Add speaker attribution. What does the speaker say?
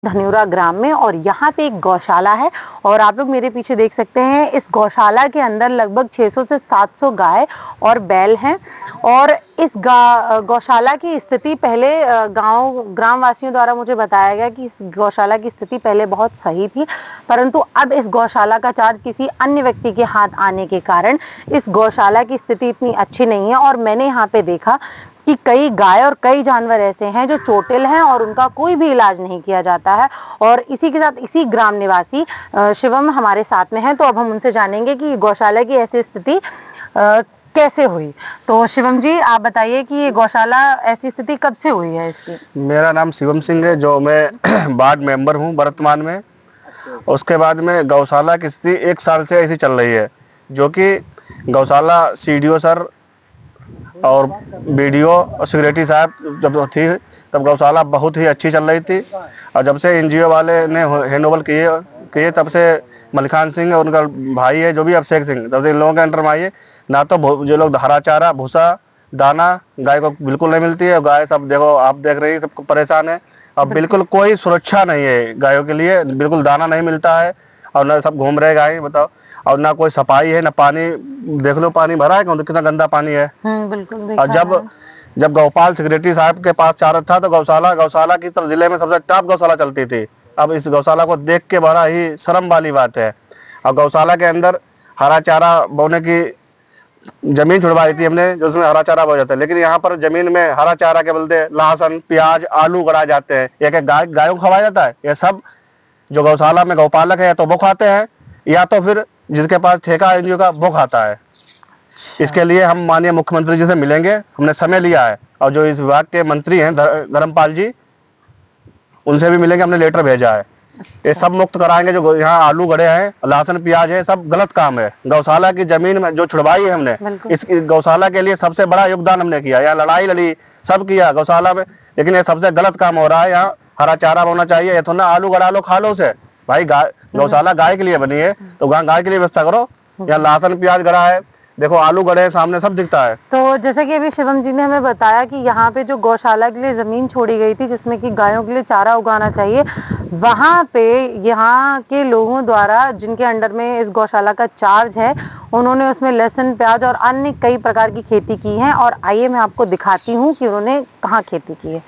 Speaker 1: धन्योरा ग्राम में और यहाँ पे एक गौशाला है और आप लोग मेरे पीछे देख सकते हैं इस गौशाला के अंदर लगभग 600 से 700 गाय और बैल हैं। और इस गौशाला की स्थिति पहले ग्राम वासियों द्वारा मुझे बताया गया कि इस गौशाला की स्थिति पहले बहुत सही थी, परंतु अब इस गौशाला का चार्ज किसी अन्य व्यक्ति के हाथ आने के कारण इस गौशाला की स्थिति इतनी अच्छी नहीं है। और मैंने यहाँ पे देखा कि कई गाय और कई जानवर ऐसे हैं जो चोटिल हैं और उनका कोई भी इलाज नहीं किया जाता है। और इसी के साथ इसी ग्राम निवासी शिवम हमारे साथ में हैं, तो अब हम उनसे जानेंगे कि गौशाला की ऐसी स्थिति कैसे हुई। तो शिवम जी, आप बताइए कि ये गौशाला ऐसी स्थिति कब से हुई है इसकी?
Speaker 2: मेरा नाम शिवम सिंह है, जो मैं वार्ड मेंबर हूँ वर्तमान में। उसके बाद में गौशाला की स्थिति 1 साल से ऐसी चल रही है, जो कि गौशाला सीडीओ सर और बीडीओ और सेक्रेटरी साहब जब थी तब गौशाला बहुत ही अच्छी चल रही थी। और जब से एनजीओ वाले ने हैंडओवर किए तब से मलिकान सिंह और उनका भाई है जो भी अभिषेक सिंह, तब से इन लोगों के अंडर में आई है। ना तो जो लोग हरा चारा भूसा दाना गाय को बिल्कुल नहीं मिलती है। गाय सब देखो, आप देख रही है, सबको परेशान है। अब बिल्कुल कोई सुरक्षा नहीं है गायों के लिए, बिल्कुल दाना नहीं मिलता है और ना सब घूम रहे गाय, बताओ। और ना कोई सफाई है, ना पानी, देख लो पानी भरा है कितना गंदा पानी है।
Speaker 1: बिल्कुल।
Speaker 2: और जब गौपाल सेक्रेटरी साहब के पास चार्ज था तो गौशाला की तरफ जिले में सबसे टॉप गौशाला चलती थी। अब इस गौशाला को देख के बड़ा ही शर्म वाली बात है। और गौशाला के अंदर हरा चारा बोने की जमीन छुड़वाई थी हमने, जो उसमें हरा चारा बो जाता है, लेकिन यहाँ पर जमीन में हरा चारा के बदले लहसुन प्याज आलू गड़ा जाते हैं। एक गायों को खवाया जाता है। यह सब जो गौशाला में गौपालक है तो वो खाते हैं, या तो फिर जिसके पास ठेका एनजीओ का वो खाता है। इसके लिए हम माननीय मुख्यमंत्री जी से मिलेंगे, हमने समय लिया है। और जो इस विभाग के मंत्री हैं धर्मपाल जी, उनसे भी मिलेंगे, हमने लेटर भेजा है। ये सब मुक्त कराएंगे। जो यहाँ आलू गड़े हैं, लहसुन प्याज है, सब गलत काम है। गौशाला की जमीन में जो छुड़वाई है हमने, इस गौशाला के लिए सबसे बड़ा योगदान हमने किया। यहाँ लड़ाई लड़ी, सब किया गौशाला में, लेकिन ये सबसे गलत काम हो रहा है। यहाँ हरा चारा होना चाहिए, ये तो ना आलू गड़ा लो खा लो उसे। भाई गौशाला गाय के लिए बनी है तो गाय के लिए व्यवस्था करो। यहाँ लहसुन प्याज गड़ा है, देखो आलू गड़े हैं, सामने सब दिखता है।
Speaker 1: तो जैसे कि अभी शिवम जी ने हमें बताया कि यहाँ पे जो गौशाला के लिए जमीन छोड़ी गई थी जिसमें कि गायों के लिए चारा उगाना चाहिए, वहाँ पे यहाँ के लोगों द्वारा जिनके अंडर में इस गौशाला का चार्ज है, उन्होंने उसमें लहसुन प्याज और अन्य कई प्रकार की खेती की है। और आइए मैं आपको दिखाती हूँ कि उन्होंने कहाँ खेती की है।